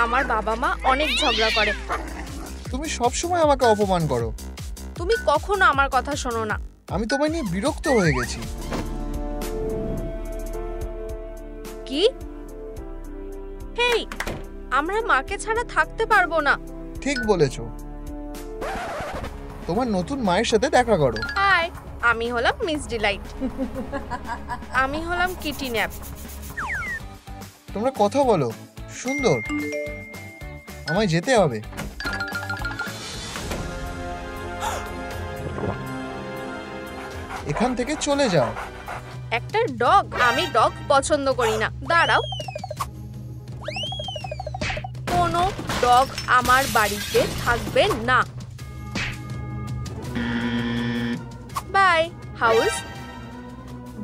আমার বাবা মা অনেক ঝগড়া করে। তুমি সবসময় আমাকে অপমান করো। তুমি কখনো আমার কথা শোনো না। আমি তোমায় নিয়ে বিরক্ত হয়ে গেছি। কি? হেই, আমরা মাকে ছাড়া থাকতে পারবো না। ঠিক বলেছো। তোমার নতুন মায়ের সাথে দেখা করো। হাই, আমি হলাম মিস ডিলাইট। আমি হলাম কিটি ন্যাপ। তোমরা কথা বলো। সুন্দর। আমায় যেতে হবে। এখান থেকে চলে যাও। একটা ডগ? আমি ডগ পছন্দ করি না। দাঁড়াও, কোনো ডগ আমার বাড়িতে থাকবে না। বাই হাউস,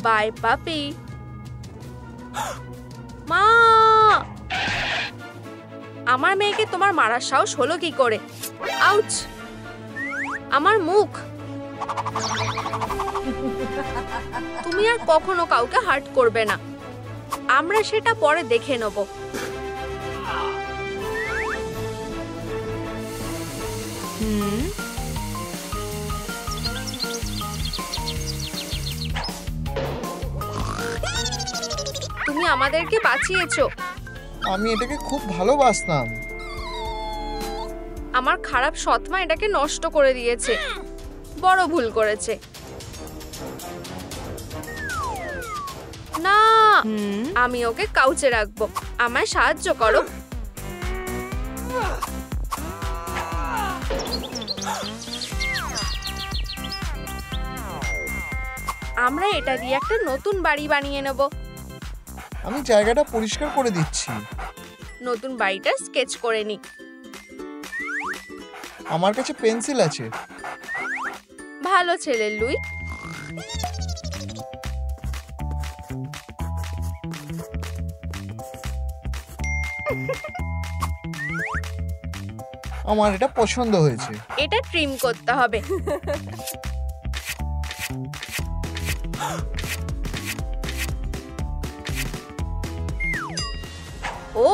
বাই পাপি। মা, আমার মেয়েকে তোমার মারার সাহস হলো কি করে? আউচ, আমার মুখ। তুমি আর কখনো কাউকে হার্ট করবে না। আমরা সেটা পরে দেখে নেব। তুমি আমাদেরকে বাঁচিয়েছো। আমি এটাকে খুব ভালোবাসতাম। আমার খারাপ সৎমা এটাকে নষ্ট করে দিয়েছে। বড় ভুল করেছে। না, আমি ওকে কাউচে রাখবো। আমায় সাহায্য করো। আমরা এটা দিয়ে একটা নতুন বাড়ি বানিয়ে নেব। আমি জায়গাটা পরিষ্কার করে দিচ্ছি। নতুন বাড়িটা স্কেচ করে নি। আমার কাছে পেন্সিল আছে। ভালো ছেলে লুই। আমার এটা পছন্দ হয়েছে। এটা ট্রিম করতে হবে। ও,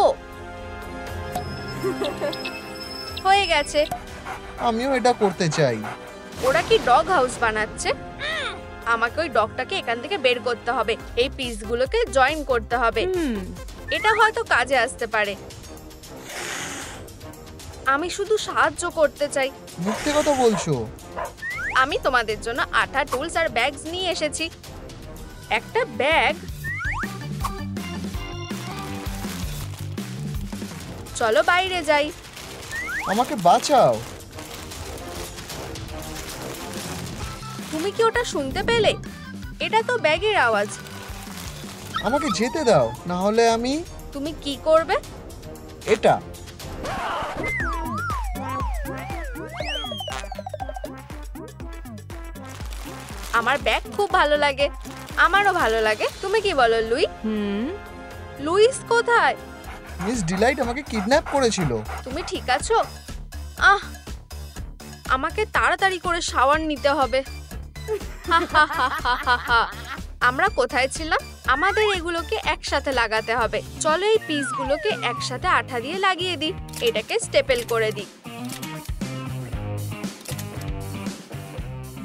হয়ে গেছে। আমিও এটা করতে চাই। ওরা কি ডগ হাউস বানাচ্ছে? আমাকে ওই ডগটাকে এখান থেকে বের করতে হবে। এই পিসগুলোকে জয়েন করতে হবে। এটা হয়তো কাজে আসতে পারে। আমি শুধু সাহায্য করতে চাই। মিথ্যে কথা বলছো। আমি তোমাদের জন্য আঠা, টুলস আর ব্যাগস নিয়ে এসেছি। একটা ব্যাগ। চলো বাইরে যাই। আমাকে বাঁচাও। তুমি কি ওটা শুনতে পেলে? এটা তো ব্যাগের আওয়াজ। আমাকে যেতে দাও, না হলে আমি। তুমি কি করবে? এটা। আমার ব্যাগ খুব ভালো লাগে। আমারও ভালো লাগে। তুমি কি বলো লুই? লুইস কোথায়? মিস ডিলাইট আমাকে কিডন্যাপ করেছিল। তুমি ঠিক আছো? আমাকে তাড়াতাড়ি করে শাওয়ার নিতে হবে। আমরা কোথায় ছিলাম? আমাদের এগুলোকে একসাথে লাগাতে হবে। চলো এই পিসগুলোকে একসাথে আঠা দিয়ে লাগিয়ে দিই। এটাকে স্টেপল করে দিই।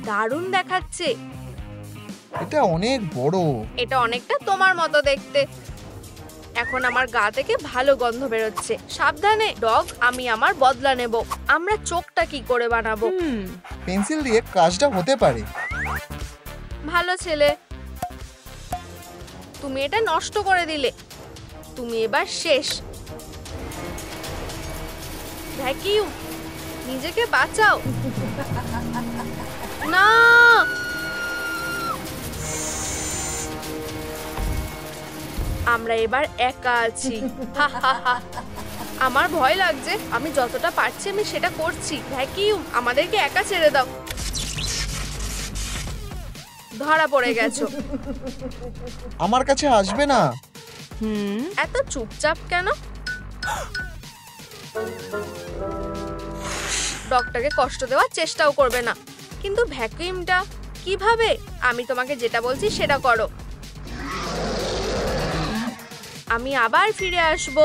দারুণ দেখাচ্ছে। এটা অনেক বড়। এটা অনেকটা তোমার মতো দেখতে। এখন আমার গা থেকে ভালো গন্ধ বেরোচ্ছে। সাবধানে ডগ, আমি আমার বদলা নেব। আমরা চোখটা কি করে বানাবো? পেন্সিল দিয়ে কাজটা হতে পারে। ভালো ছেলে। তুমি এটা নষ্ট করে দিলে। তুমি এবার শেষ। ভ্যাকিউম, নিজেকে বাঁচাও। না, আমরা এবার একা আছি। আমার ভয় লাগছে। আমি যতটা পারছি আমি সেটা করছি। ভ্যাকিউম, আমাদেরকে একা ছেড়ে দাও। ধরা পড়ে গেছো। আমার কাছে আসবে না। এত চুপচাপ কেন? ডগটাকে কষ্ট দেওয়ার চেষ্টাও করবে না। কিন্তু ভ্যাকুয়ামটা কিভাবে? আমি তোমাকে যেটা বলছি সেটা করো। আমি আবার ফিরে আসব।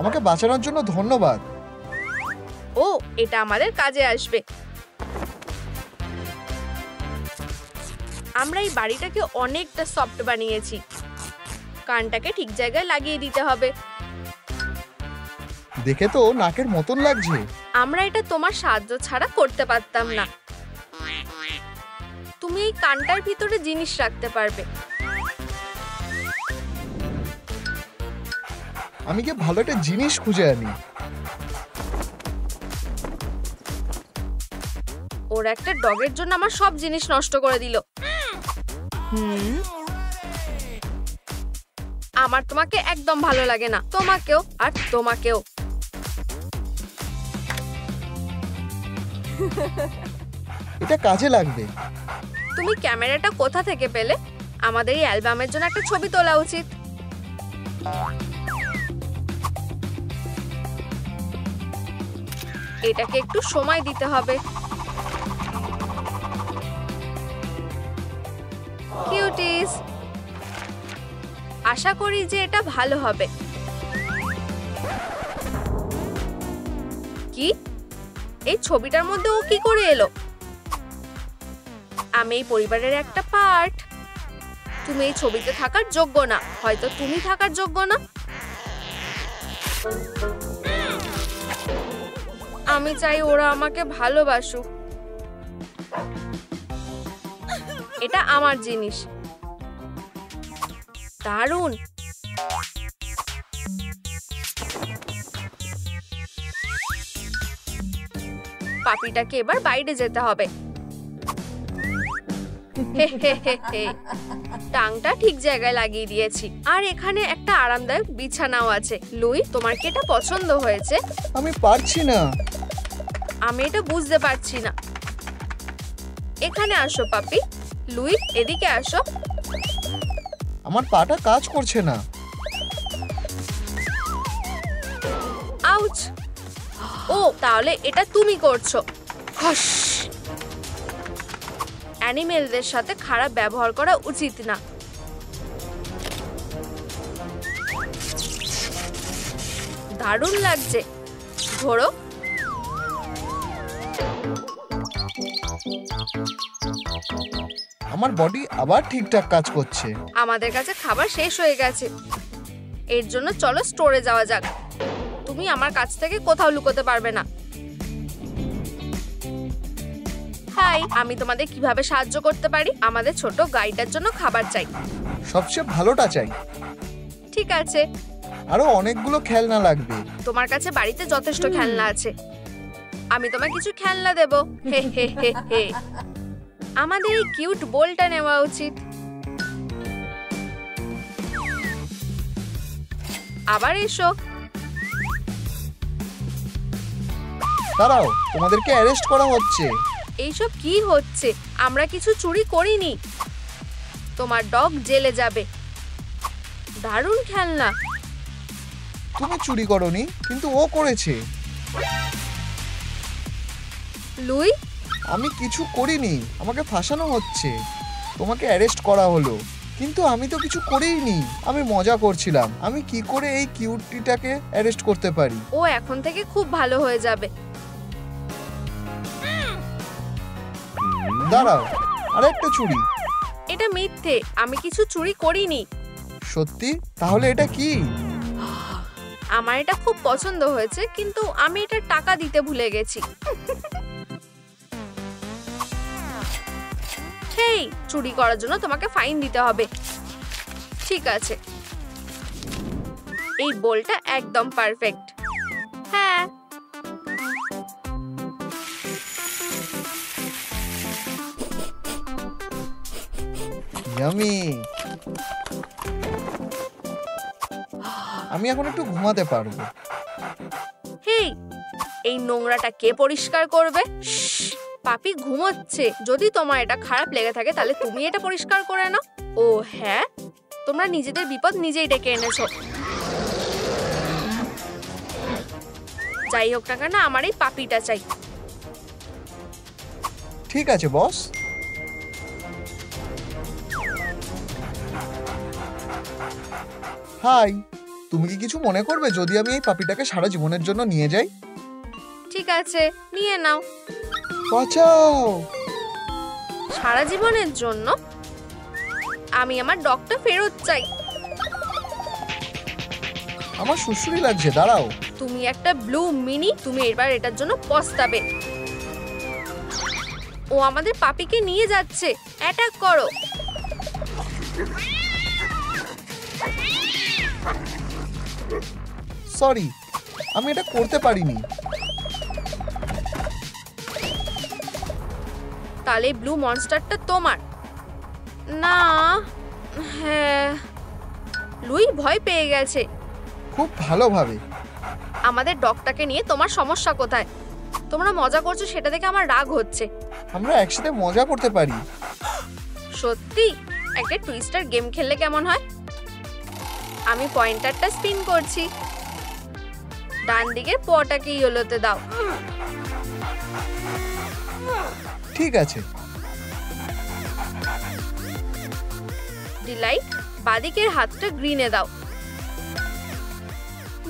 আমাকে বাঁচানোর জন্য ধন্যবাদ। ও, এটা আমাদের কাজে আসবে। আমরা এই বাড়িটাকে অনেকটা সফট বানিয়েছি। কানটাকে ঠিক জায়গায় লাগিয়ে দিতে হবে। দেখে তো নাকের মতন লাগছে। আমরা এটা তোমার সাহায্য ছাড়া করতে পারতাম না। তুমি এই কানটার ভিতরে জিনিস রাখতে পারবে। আমি কি ভালো একটা জিনিস খুঁজে আনি। ওর একটা ডগের জন্য আমার সব জিনিস নষ্ট করে দিল। আমার তোমাকে একদম ভালো লাগে না, তোমাকেও আর তোমাকেও। এটা কাজে লাগবে। তুমি ক্যামেরাটা কোথা থেকে পেলে? আমাদের এই অ্যালবামের জন্য একটা ছবি তোলা উচিত। এটাকে একটু সময় দিতে হবে। কিউটিস, আশা করি যে এটা ভালো হবে। কি? এই ছবিটার মধ্যে ও কি করে এলো? আমি এই পরিবারের একটা পার্ট। তুমি এই ছবিতে থাকার যোগ্য না। হয়তো তুমি থাকার যোগ্য না। আমি চাই ওরা আমাকে ভালোবাসুক। এটা আমার জিনিস। দারুণ। পাপিটাকে এবার বাইরে যেতে হবে। টাংটা ঠিক জায়গায় লাগিয়ে দিয়েছি। আর এখানে একটা আরামদায়ক বিছানাও আছে। লুই, তোমার কি এটা পছন্দ হয়েছে? আমি পারছি না। আমি এটা বুঝতে পারছি না। এখানে আসো পাপি। লুই, এদিকে আসো। আমার পাটা কাজ করছে না। আউচ! ও, তাহলে এটা তুমি করছো। হস! অ্যানিমেলদের সাথে খারাপ ব্যবহার করা উচিত না। দারুণ লাগছে। ধরো। আমার বডি আবার ঠিকঠাক কাজ করছে। আমাদের কাছে খাবার শেষ হয়ে গেছে। এর জন্য চলো স্টোরে যাওয়া যাক। তুমি আমার কাছ থেকে কোথাও লুকোতে পারবে না। হাই, আমি তোমাদের কিভাবে সাহায্য করতে পারি? আমাদের ছোট গাইটার জন্য খাবার চাই। সবচেয়ে ভালোটা চাই। ঠিক আছে। আরো অনেকগুলো খেলনা লাগবে। তোমার কাছে বাড়িতে যথেষ্ট খেলনা আছে। আমি তোমায় কিছু খেলনা দেব। হে হে হে হে। আমাদের এই কিউট বোলটা নেওয়া উচিত। আবার এসো। দাঁড়াও, তোমাদেরকে অ্যারেস্ট করা হচ্ছে। এইসব কি হচ্ছে? আমরা কিছু চুরি করিনি। তোমার ডগ জেলে যাবে। দারুণ খেলনা। তুমি চুরি করোনি, কিন্তু ও করেছে। লুই, আমি কিছু করিনি, আমাকে ফাঁসানো হচ্ছে। তোমাকে অ্যারেস্ট করা হলো, কিন্তু আমি তো কিছু করিনি। আমি মজা করছিলাম। আমি কি করে এই কিউটিটাকে অ্যারেস্ট করতে পারি? ও এখন থেকে খুব ভালো হয়ে যাবে। দাঁড়াও, আরেকটা চুরি। এটা মিথ্যে। আমি কিছু চুরি করিনি। সত্যি? তাহলে এটা কি? আমার এটা খুব পছন্দ হয়েছে, কিন্তু আমি এটা টাকা দিতে ভুলে গেছি। হেই, চুরি করার জন্য তোমাকে ফাইন দিতে হবে। ঠিক আছে। এই বোলটা একদম পারফেক্ট। হ্যাঁ। ইয়ামি। আমি এখন একটু ঘুমাতে পারবো। হেই, এই নোংরাটা কে পরিষ্কার করবে? শ্শ্, পাপি ঘুমোচ্ছে। যদি তোমার এটা খারাপ লেগে থাকে তাহলে তুমি এটা পরিষ্কার করে নাও। ও হ্যাঁ, তোমরা নিজেদের বিপদ নিজেই ডেকে এনেছো। যাই হোক না কেন, আমার এই পাপিটা চাই। ঠিক আছে বস। হাই, তুমি কি কিছু মনে করবে যদি আমি এই পাপিটাকে সারা জীবনের জন্য নিয়ে যাই? ঠিক আছে, নিয়ে নাও। বাঁচাও! সারা জীবনের জন্য? আমি আমার ডগটা ফেরত চাই। আমার সুশ্রুরি লাগছে, দাঁড়াও। তুমি একটা ব্লু মিনি, তুমি এবার এটার জন্য পস্তাবে। ও আমাদের পাপিকে নিয়ে যাচ্ছে, অ্যাটাক করো। সরি, আমি এটা করতে পারিনি। তাহলে ব্লু মনস্টারটা তোমার না। হ্যাঁ, লুই ভয় পেয়ে গেছে। খুব ভালোভাবে। আমাদের ডগটাকে নিয়ে তোমার সমস্যা কোথায়? তোমরা মজা করছো সেটা দেখে আমার রাগ হচ্ছে। আমরা একসাথে মজা করতে পারি। সত্যি একটা টুইস্টার গেম খেললে কেমন হয়? আমি পয়েন্টারটা স্পিন করছি, ডান দিকের পটাকে ইয়েলোতে দাও। ঠিক আছে। ডিলাইট, বাদিকের হাতটা গ্রিনে দাও।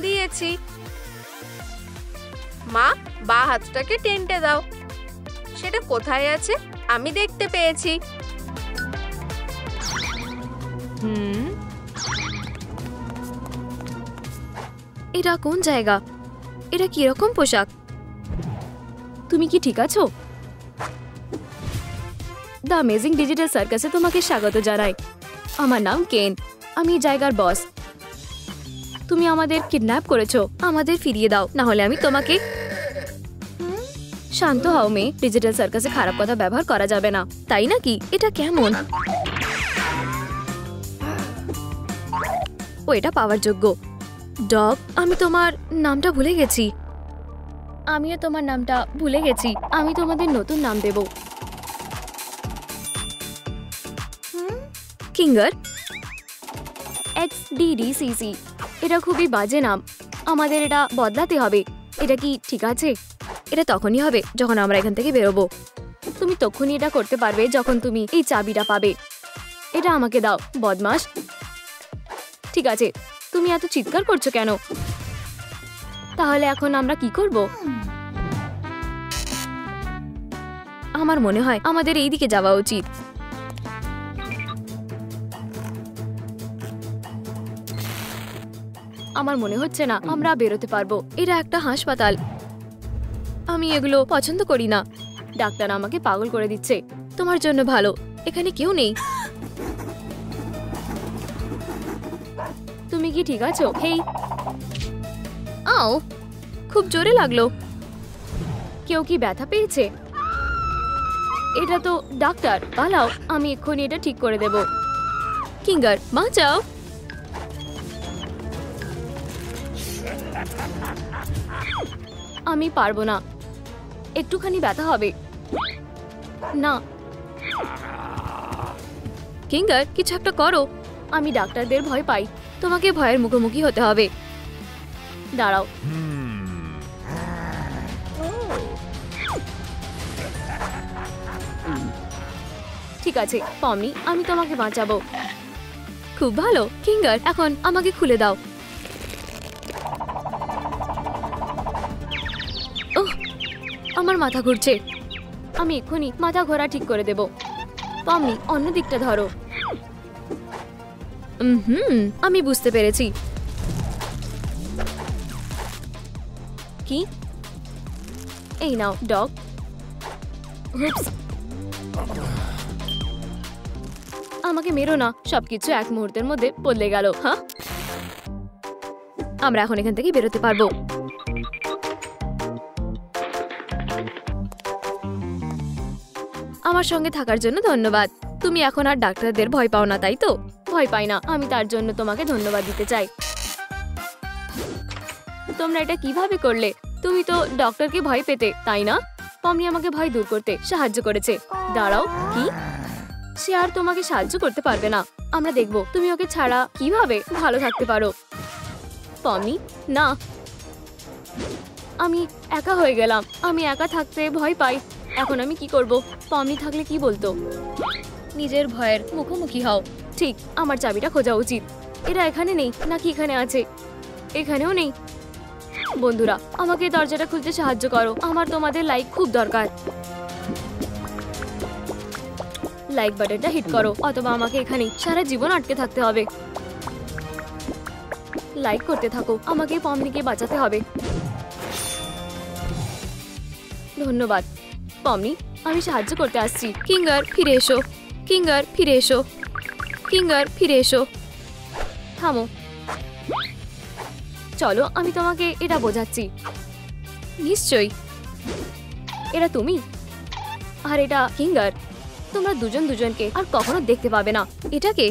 দিয়েছি। মা, বা হাতটাকে টেন্টে দাও। সেটা কোথায় আছে? আমি দেখতে পেয়েছি। এটা কোন জায়গা? এটা কিরকম পোশাক? তুমি কি ঠিক আছো? দ্য অ্যামেজিং ডিজিটাল সার্কাসে তোমাকে স্বাগত জানাই। আমার নাম কেন, আমি এই জায়গার বস। তুমি আমাদের কিডন্যাপ করেছো, আমাদের ফিরিয়ে দাও, না হলে আমি তোমাকে। শান্ত হও মেয়ে, ডিজিটাল সার্কাসে খারাপ কথা ব্যবহার করা যাবে না, তাই নাকি? এটা কেমন? ও এটা পাওয়ার যোগ্য। ডগ, আমি তোমার নামটা ভুলে গেছি। আমিও তোমার নামটা ভুলে গেছি। আমি তোমাদের নতুন নাম দেব, কিঙ্গার। XDDCC। এটা খুবই বাজে নাম, আমাদের এটা বদলাতে হবে। এটা কি ঠিক আছে? এটা তখনই হবে যখন আমরা এখান থেকে বেরোবো। তুমি তখনই এটা করতে পারবে যখন তুমি এই চাবিটা পাবে। এটা আমাকে দাও, বদমাশ। ঠিক আছে, তুমি এত চিৎকার করছো কেন? তাহলে এখন আমরা কি করব? আমার মনে হয় আমাদের এই দিকে যাওয়া উচিত। আমার মনে হচ্ছে না আমরা বেরোতে পারবো। এটা একটা হাসপাতাল, আমি এগুলো পছন্দ করি না। ডাক্তার আমাকে পাগল করে দিচ্ছে। তোমার জন্য ভালো এখানে কেউ নেই। তুমি কি ঠিক আছো? হেই, আও, খুব জোরে লাগলো। কেউ কি ব্যথা পেয়েছে? এটা তো ডাক্তার, পালাও, আমি এক্ষুনি এটা ঠিক করে দেব। কিঙ্গার, বাঁচাও। আমি পারবো না, একটুখানি ব্যথা হবে। না কিঙ্গার, কিছু একটা করো। আমি ডাক্তারদের ভয় পাই, তোমাকে ভয়ের মুখোমুখি হতে হবে। দাঁড়াও। ঠিক আছে পমি, আমি তোমাকে বাঁচাবো। খুব ভালো কিঙ্গার, এখন আমাকে খুলে দাও। ওহ, আমার মাথা ঘুরছে। আমি এক্ষুনি মাথা ঘোরা ঠিক করে দেব। পমি, অন্য দিকটা ধরো। আমি বুঝতে পেরেছি। কি? এই নাও ডগ। হুপস, আমাকে মেরো না। সবকিছু এক মুহূর্তের মধ্যে বদলে গেল। হ্যাঁ, আমরা এখন এখান থেকে বেরোতে পারবো। আমার সঙ্গে থাকার জন্য ধন্যবাদ। তুমি এখন আর ডাক্তারদের ভয় পাও না, তাই তো? ভয় পাই না, আমি তার জন্য তোমাকে ধন্যবাদ দিতে চাই। তোমরা এটা কিভাবে করলে? তুমি তো ডক্টরকে ভয় পেতে, তাই না? পমি আমাকে ভয় দূর করতে সাহায্য করেছে। দাঁড়াও, কি? সে আর তোমাকে সাহায্য করতে পারবে না। আমরা দেখব তুমি ওকে ছাড়া কিভাবে ভালো থাকতে পারো। পমি, না, আমি একা হয়ে গেলাম। আমি একা থাকতে ভয় পাই। এখন আমি কি করব? পমি থাকলে কি বলতো? নিজের ভয়ের মুখোমুখি হও। ঠিক, আমার চাবিটা খোঁজা উচিত। এরা এখানে নেই নাকি এখানে আছে? এখানেও নেই। বন্ধুরা, আমাকে দরজাটা খুলতে সাহায্য করো, আমার তোমাদের লাইক খুব দরকার। লাইক বাটনটা হিট করো, অথবা আমাকে এখানে সারা জীবন আটকে থাকতে হবে। লাইক করতে থাকো, আমাকে পমনিকে বাঁচাতে হবে। ধন্যবাদ পমনি, আমি সাহায্য করতে আসছি। কিঙ্গার ফিরে এসো, কিঙ্গার ফিরে এসো, কিঙ্গার ফিরে এসো। থামো, চলো আমি তোমাকে এটা বোঝাচ্ছি। নিশ্চয়ই, এটা তুমি আর এটা কিঙ্গার। তোমরা দুজন দুজনকে আর কখনো দেখতে পাবে না। এটাকে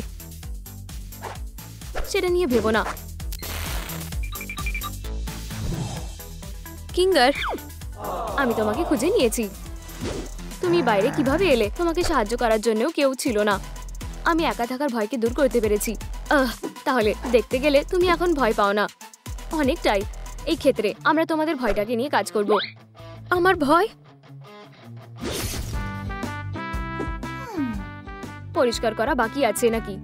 সেটা নিয়ে ভেবো না। কিঙ্গার, আমি তোমাকে খুঁজে নিয়েছি। তুমি বাইরে কিভাবে এলে? তোমাকে সাহায্য করার জন্যও কেউ ছিল না। আমি একা থাকার ভয়কে দূর করতে পেরেছি। তাহলে দেখতে গেলে তুমি এখন ভয় পাও না, অনেকটাই। এই ক্ষেত্রে আমরা তোমাদের ভয়টাকে নিয়ে কাজ করব। আমার ভয় পরিষ্কার করা বাকি আছে নাকি?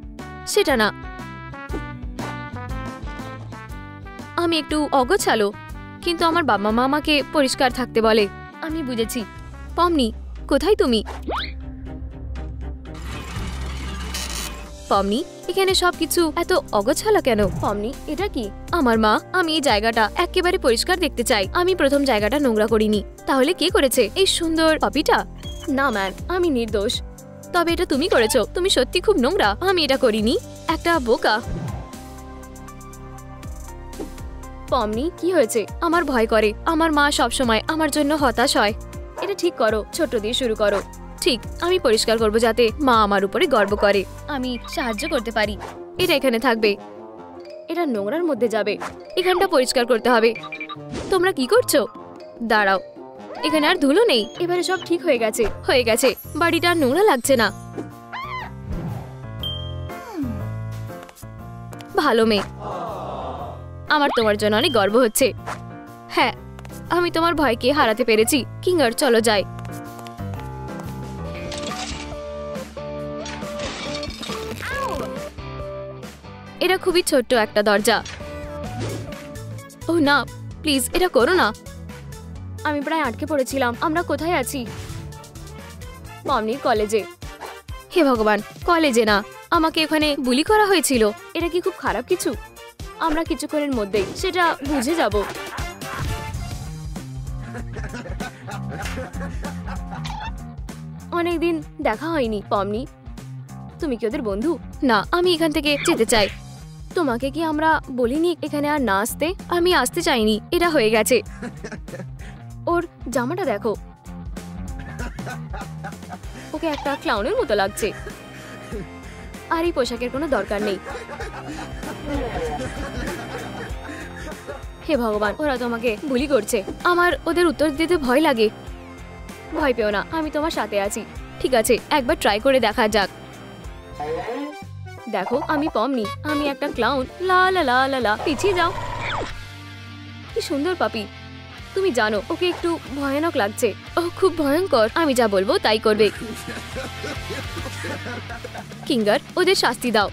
সেটা না, আমি একটু অগোছালো, কিন্তু আমার বাবা মা আমাকে পরিষ্কার থাকতে বলে। আমি বুঝেছি। পমনি, কোথায় তুমি? পমনি, এখানে সবকিছু এত অগোছালো কেন? পমনি, এটা কি? আমার মা। আমি এই জায়গাটা একেবারে পরিষ্কার দেখতে চাই। আমি প্রথম জায়গাটা নোংরা করিনি। তাহলে কে করেছে? এই সুন্দর পাপিটা? না ম্যান, আমি নির্দোষ। তবে এটা তুমি করেছো। তুমি সত্যি খুব নোংরা। আমি এটা করিনি। একটা বোকা। পমনি, কি হয়েছে? আমার ভয় করে। আমার মা সবসময় আমার জন্য হতাশ হয়। এটা ঠিক করো, ছোট্ট দিয়ে শুরু করো। ঠিক, আমি পরিষ্কার করব যাতে মা আমার উপরে গর্ব করে। আমি সাহায্য করতে পারি। এটা এখানে থাকবে, এটা নোংরার মধ্যে যাবে। এখানটা পরিষ্কার করতে হবে। তোমরা কি করছো? দাঁড়াও, এখানে আর ধুলো নেই। এবারে সব ঠিক হয়ে গেছে। হয়ে গেছে, বাড়িটা আর নোংরা লাগছে না। ভালো মেয়ে, আমার তোমার জন্য অনেক গর্ব হচ্ছে। হ্যাঁ, আমি তোমার ভয়কে হারাতে পেরেছি। কিঙ্গার, চলো যাই। এটা খুবই ছোট্ট একটা দরজা। ও না, প্লিজ এটা করো না। আমি প্রায় আটকে পড়েছিলাম। আমরা কোথায় আছি? পমনির কলেজে। হে ভগবান, কলেজে না, আমাকে এখানে বুলি করা হয়েছিল। এটা কি খুব খারাপ কিছু? আমরা কিছুক্ষণের মধ্যেই সেটা বুঝে যাব। অনেকদিন দেখা হয়নি পমনি। তুমি কি ওদের বন্ধু? না, আমি এখান থেকে যেতে চাই। তোমাকে কি আমরা বলিনি এখানে আর না আসতে? আমি আসতে চাইনি, এটা হয়ে গেছে। ওর জামাটা দেখো, ওকে একটা ক্লাউনের মতো লাগছে। আর এই পোশাকের কোনো দরকার নেই। হে ভগবান, ওরা তোমাকে বুলি করছে। আমার ওদের উত্তর দিতে ভয় লাগে। ভয় পেও না, আমি তোমার সাথে আছি। ঠিক আছে, একবার ট্রাই করে দেখা যাক। দেখো, আমি পমনি, আমি একটা ক্লাউন। লা লা লা লা লা, পিছিয়ে যাও। কি সুন্দর পাপি। তুমি জানো ওকে একটু ভয়ানক লাগছে। ও খুব ভয়ঙ্কর। আমি যা বলবো তাই করবে। কিঙ্গার, ওদের শাস্তি দাও।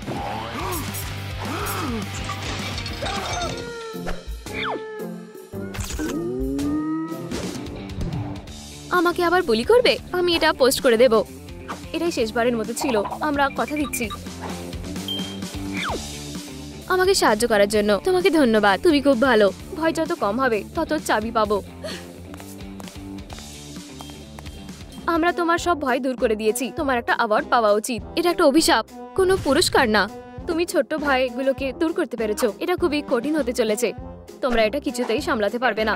আমাকে আবার বুলি করবে? আমি এটা পোস্ট করে দেব। এটাই শেষবারের মতো ছিল। আমরা কথা দিচ্ছি। আমাকে সাহায্য করার জন্য তোমাকে ধন্যবাদ। তুমি খুব ভালো। ভয় যত কম হবে তত চাবি পাবো। আমরা তোমার সব ভয় দূর করে দিয়েছি। তোমার একটা অ্যাওয়ার্ড পাওয়া উচিত। এটা একটা অভিশাপ, কোনো পুরস্কার না। তুমি ছোট্ট ভয়গুলোকে দূর করতে পেরেছো। এটা খুবই কঠিন হতে চলেছে। তোমরা এটা কিছুতেই সামলাতে পারবে না।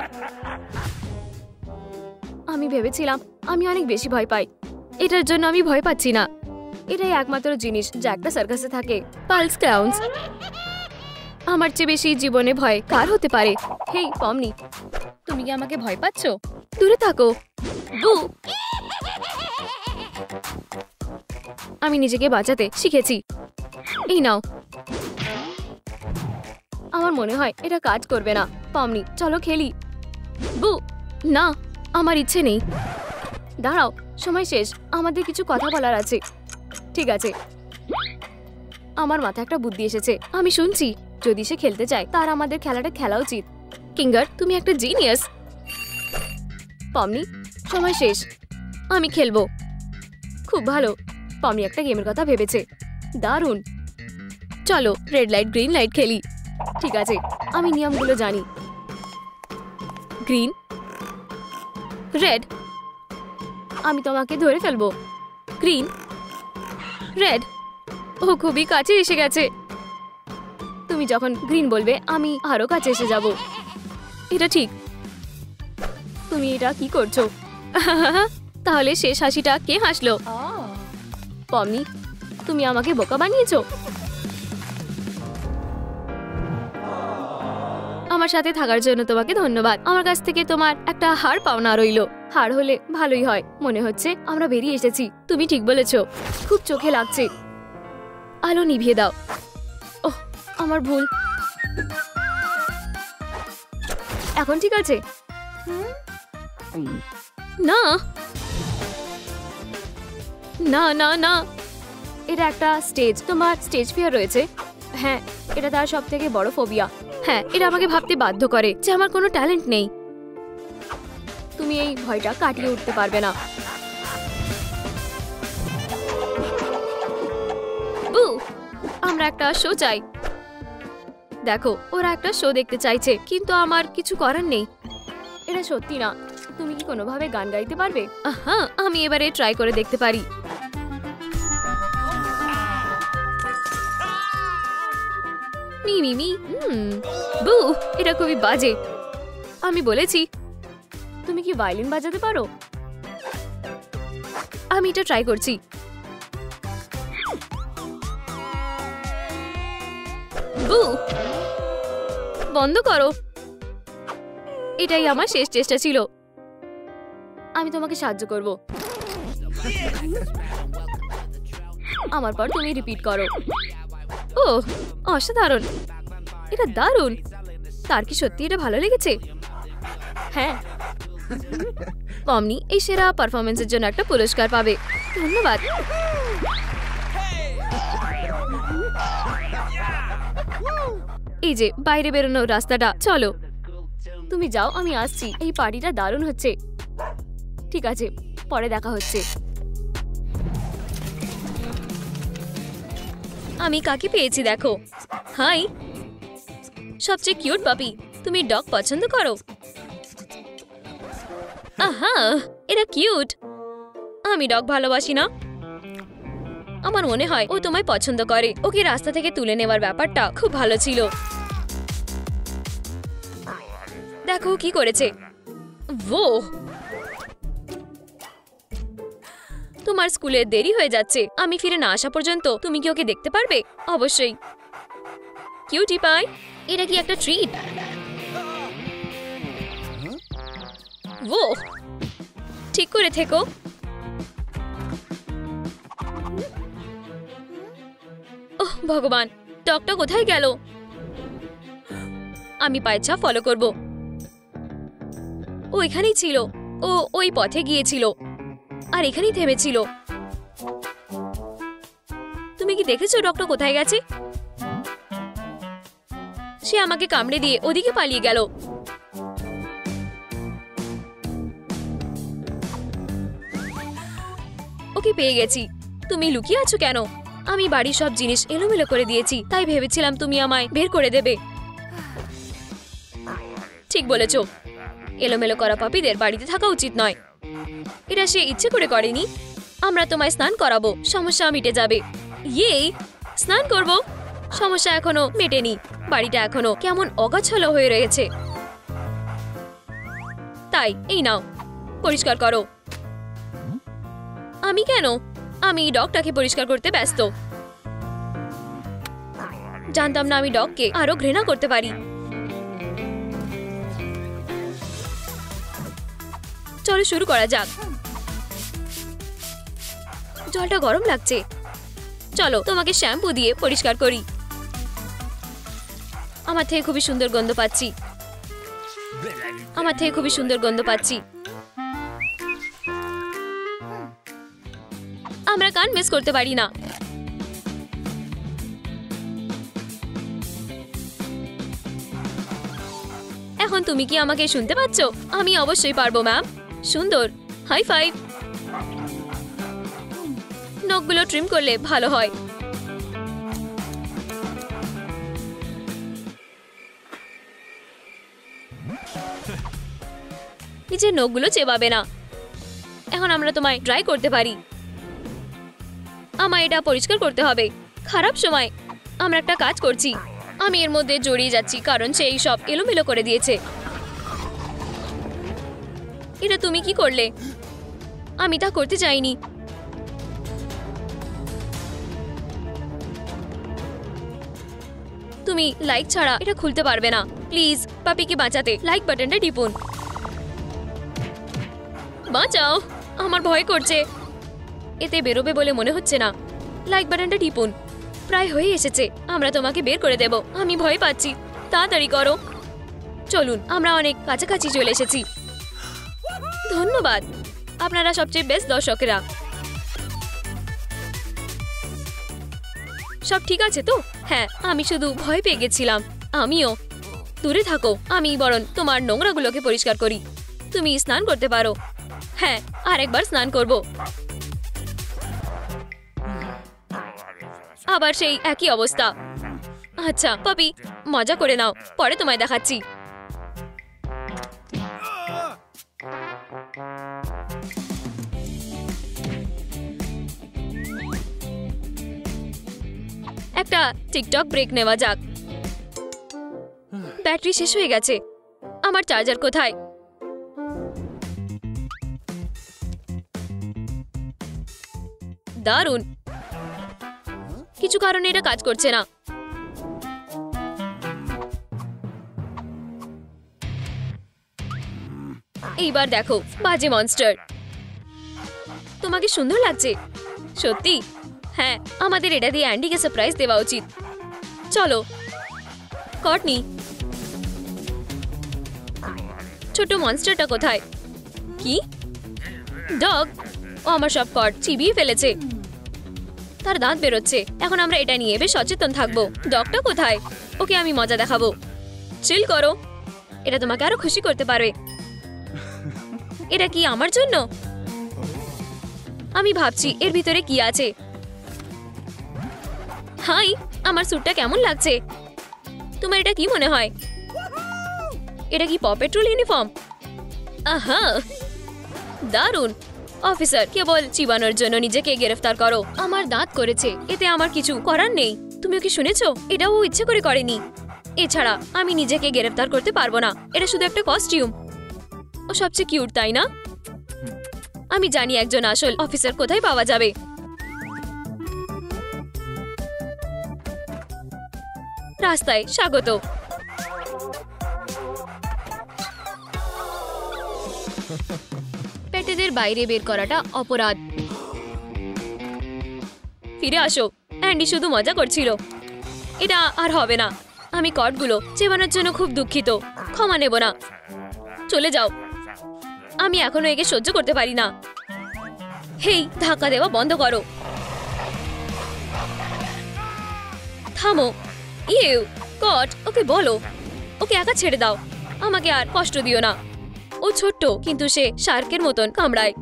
আমি ভেবেছিলাম আমি অনেক বেশি ভয় পাই। এটার জন্য আমি ভয় পাচ্ছি না। এটাই একমাত্র জিনিস যা একটা সার্কাসে থাকে, পালস ক্লাউন্স। আমার চেয়ে বেশি জীবনে ভয় কার হতে পারে? হেই পমনি, তুমি কি আমাকে ভয় পাচ্ছ? দূরে থাকো। বু, আমি নিজেকে বাঁচাতে শিখেছি। এই নাও। আমার মনে হয় এটা কাজ করবে না। পমনি, চলো খেলি। বু, না, আমার ইচ্ছে নেই। দাঁড়াও, সময় শেষ। আমাদের কিছু কথা বলার আছে। ঠিক আছে, আমার মাথায় একটা বুদ্ধি এসেছে। আমি শুনছি যদি সে খেলতে চায় তার আমাদের খেলাটা খেলা উচিত। কিঙ্গার, তুমি একটা জিনিয়াস। পমনি, সময় শেষ, আমি খেলবো। খুব ভালো, পমনি একটা গেমের কথা ভেবেছে। দারুণ, চলো রেড লাইট গ্রিন লাইট খেলি। ঠিক আছে, আমি নিয়মগুলো জানি। গ্রিন, রেড, আমি তোমাকে ধরে ফেলবো। গ্রিন, রেড, ও খুবই কাছে এসে গেছে। তুমি যখন গ্রিন বলবে আমি আরো কাছে এসে যাব। এটা ঠিক। তুমি এটা কি করছো? তাহলে শেষ হাসিটা কে হাসলো? পমনি, তুমি আমাকে বোকা বানিয়েছো। আমার সাথে থাকার জন্য তোমাকে ধন্যবাদ। আমার কাছ থেকে তোমার একটা হার পাওনা রইলো। হার হলে ভালোই হয়। মনে হচ্ছে আমরা বেরিয়ে এসেছি। তুমি ঠিক বলেছো, খুব চোখে লাগছে। আলো নিভিয়ে দাও। ওহ, আমার ভুল। এখন ঠিক আছে? না না না না, এটা একটা স্টেজ। তোমার স্টেজ ফিয়ার রয়েছে। হ্যাঁ, এটা তার সব থেকে বড় ফোবিয়া। হ্যাঁ, এটা আমাকে ভাবতে বাধ্য করে যে আমার কোনো ট্যালেন্ট নেই। তুমি এই ভয়টা কাটিয়ে উঠতে পারবে না। বু, আমরা একটা শো চাই। দেখো, ওরা একটা শো দেখতে চাইছে, কিন্তু আমার কিছু করার নেই। এটা সত্যি না। তুমি কি কোনোভাবে গান গাইতে পারবে? হ্যাঁ, আমি এবারে ট্রাই করে দেখতে পারি। Me me me. বু, এটা খুবই বাজে। আমি বলেছি। তুমি কি ভায়োলিন বাজাতে পারো? আমি এটা ট্রাই করছি। বু, বন্ধ করো। এটাই আমার শেষ চেষ্টা ছিল। আমি তোমাকে সাহায্য করব। আমার পর তুমি রিপিট করো। ও, অসাধারণ। এটা দারুণ। তার কি সত্যি এটা ভালো লেগেছে? হ্যাঁ। পমনি এই সেরা পারফরমেন্সের জন্য একটা পুরস্কার পাবে। ধন্যবাদ। এই যে বাইরে বেরোনোর রাস্তাটা, চলো। তুমি যাও, আমি আসছি। এই পার্টিটা দারুণ হচ্ছে। ঠিক আছে, পরে দেখা হচ্ছে। আমি কাকে পেয়েছি দেখো। হাই, সবচেয়ে কিউট পাপি। তুমি ডগ পছন্দ করো? আহা, এটা কিউট। আমি ডগ ভালোবাসি না। আমার মনে হয় ও তোমায় পছন্দ করে। ওকে রাস্তা থেকে তুলে নেওয়ার ব্যাপারটা খুব ভালো ছিল। দেখো কি করেছে। ও, তোমার স্কুলে দেরি হয়ে যাচ্ছে। আমি ফিরে না আসা পর্যন্ত তুমি কি ওকে দেখতে পারবে? অবশ্যই। কিউটি পাই, এটা কি একটা ট্রিট? ও, ঠিক করে থেকো। ওহ ভগবান, ডগটা কোথায় গেল? আমি পায়ের ছাপ ফলো করব। ও এখানেই ছিল। ও ওই পথে গিয়েছিল আর এখানেই থেমেছিল। তুমি কি দেখেছো ডগটা কোথায় গেছে? সে আমাকে কামড়ে দিয়ে ওদিকে পালিয়ে গেল। ওকে পেয়ে গেছি। তুমি লুকিয়ে আছো কেন? আমি বাড়ির সব জিনিস এলোমেলো করে দিয়েছি, তাই ভেবেছিলাম তুমি আমায় বের করে দেবে। ঠিক বলেছো, এলোমেলো করা পাপীদের বাড়িতে থাকা উচিত নয়। এটা সে ইচ্ছে করে করেনি। আমরা তোমায় স্নান করাবো, সমস্যা মিটে যাবে। ইয়ে, স্নান করব? সমস্যা এখনো মেটেনি। বাড়িটা এখনো কেমন অগাছালো হয়ে রয়েছে। তাই এই নাও, পরিষ্কার করো। আমি কেন? আমি ডগটাকে পরিষ্কার করতে ব্যস্ত। জানতাম না আমি ডগকে আরো ঘৃণা করতে পারি। চলো শুরু করা যাক। জলটা গরম লাগছে। চলো তোমাকে শ্যাম্পু দিয়ে পরিষ্কার করি। আমার থেকে খুবই সুন্দর গন্ধ পাচ্ছি। আমার থেকে খুবই সুন্দর গন্ধ পাচ্ছি। আমরা গান মিস করতে পারি না। এখন তুমি কি আমাকে শুনতে পাচ্ছ? আমি অবশ্যই পারবো ম্যাম। সুন্দর, হাই ফাইভ। নখগুলো ট্রিম করলে ভালো হয়। নিজের নখগুলো চেবাবে না। এখন আমরা তোমায় ড্রাই করতে পারি। আমায় এটা পরিষ্কার করতে হবে। খারাপ সময় আমরা একটা কাজ করছি। আমি এর মধ্যে জড়িয়ে যাচ্ছি কারণ সে এই সব এলোমেলো করে দিয়েছে। এটা তুমি কি করলে? আমি তা করতে চাইনি। তুমি লাইক ছাড়া এটা খুলতে পারবে না। প্লিজ পাপিকে বাঁচাতে লাইক বাটনটা টিপুন। বাঁচাও, আমার ভয় করছে। এতে বেরোবে বলে মনে হচ্ছে না। লাইক বাটনটা টিপুন। প্রায় হয়ে এসেছে। আমরা তোমাকে বের করে দেব। আমি ভয় পাচ্ছি। তাড়াতাড়ি করো। চলুন, আমরা অনেক কাছাকাছি চলে এসেছি। ধন্যবাদ, আপনারা সবচেয়ে বেস্ট দর্শকেরা। সব ঠিক আছে তো? হ্যাঁ, আমি শুধু ভয় পেয়ে গেছিলাম। আমিও। দূরে থাকো, আমি বরং তোমার নোংরাগুলোকে পরিষ্কার করি। তুমি স্নান করতে পারো। হ্যাঁ, আরেকবার স্নান করব। আবার সেই একই অবস্থা। আচ্ছা পাপি, মজা করে নাও, পরে তোমায় দেখাচ্ছি। একটা টিকটক ব্রেক নেওয়া যাক। ব্যাটারি শেষ হয়ে গেছে। আমার চার্জার কোথায়? দারুণ। কিছু কারণে এটা কাজ করছে না। এইবার দেখো, বাজে মনস্টার। তোমাকে সুন্দর লাগছে সত্যি? হ্যাঁ, আমাদের এটা দিয়ে অ্যান্ডিকে সারপ্রাইজ দেওয়া উচিত। চলো কর্টনি। ছোট মনস্টারটা কোথায়? কি ডগ? ও আমার সব কট চিবিয়ে ফেলেছে। তার দাঁত বেরোচ্ছে। এখন আমরা এটা নিয়ে বেশ সচেতন থাকবো। ডগটা কোথায়? ওকে আমি মজা দেখাবো। চিল করো, এটা তোমাকে আরো খুশি করতে পারবে। এটা কি আমার জন্য? আমি ভাবছি এর ভিতরে কি আছে। হাই, আমার স্যুটটা কেমন লাগছে? তোমার এটা কি মনে হয়? এটা কি প পেট্রোল ইউনিফর্ম? আহা, দারুণ। অফিসার, কেবল চিবানোর জন্য নিজেকে গ্রেফতার করো। আমার দাঁত করেছে, এতে আমার কিছু করার নেই। তুমি ওকে শুনেছো? এটাও ও ইচ্ছে করে করেনি। এছাড়া আমি নিজেকে গ্রেফতার করতে পারবো না। এটা শুধু একটা কস্টিউম। ও সবচেয়ে কিউট, তাই না? আমি জানি একজন আসল অফিসার কোথায় পাওয়া যাবে। রাস্তায় স্বাগত। পেটেদের বাইরে বের করাটা অপরাধ। ফিরে আসো। অ্যান্ডি শুধু মজা করছিল। এটা আর হবে না। আমি কর্ডগুলো চেবানোর জন্য খুব দুঃখিত। ক্ষমা নেব না। চলে যাও। আমি এখনো একে সহ্য করতে পারি না। হেই, ধাক্কা দেওয়া বন্ধ করো। থামো। ইউ কট, ওকে বলো। ওকে একা ছেড়ে দাও। আমাকে আর কষ্ট দিও না। ও ছোট্ট, কিন্তু সে শার্কের মতন কামড়ায়।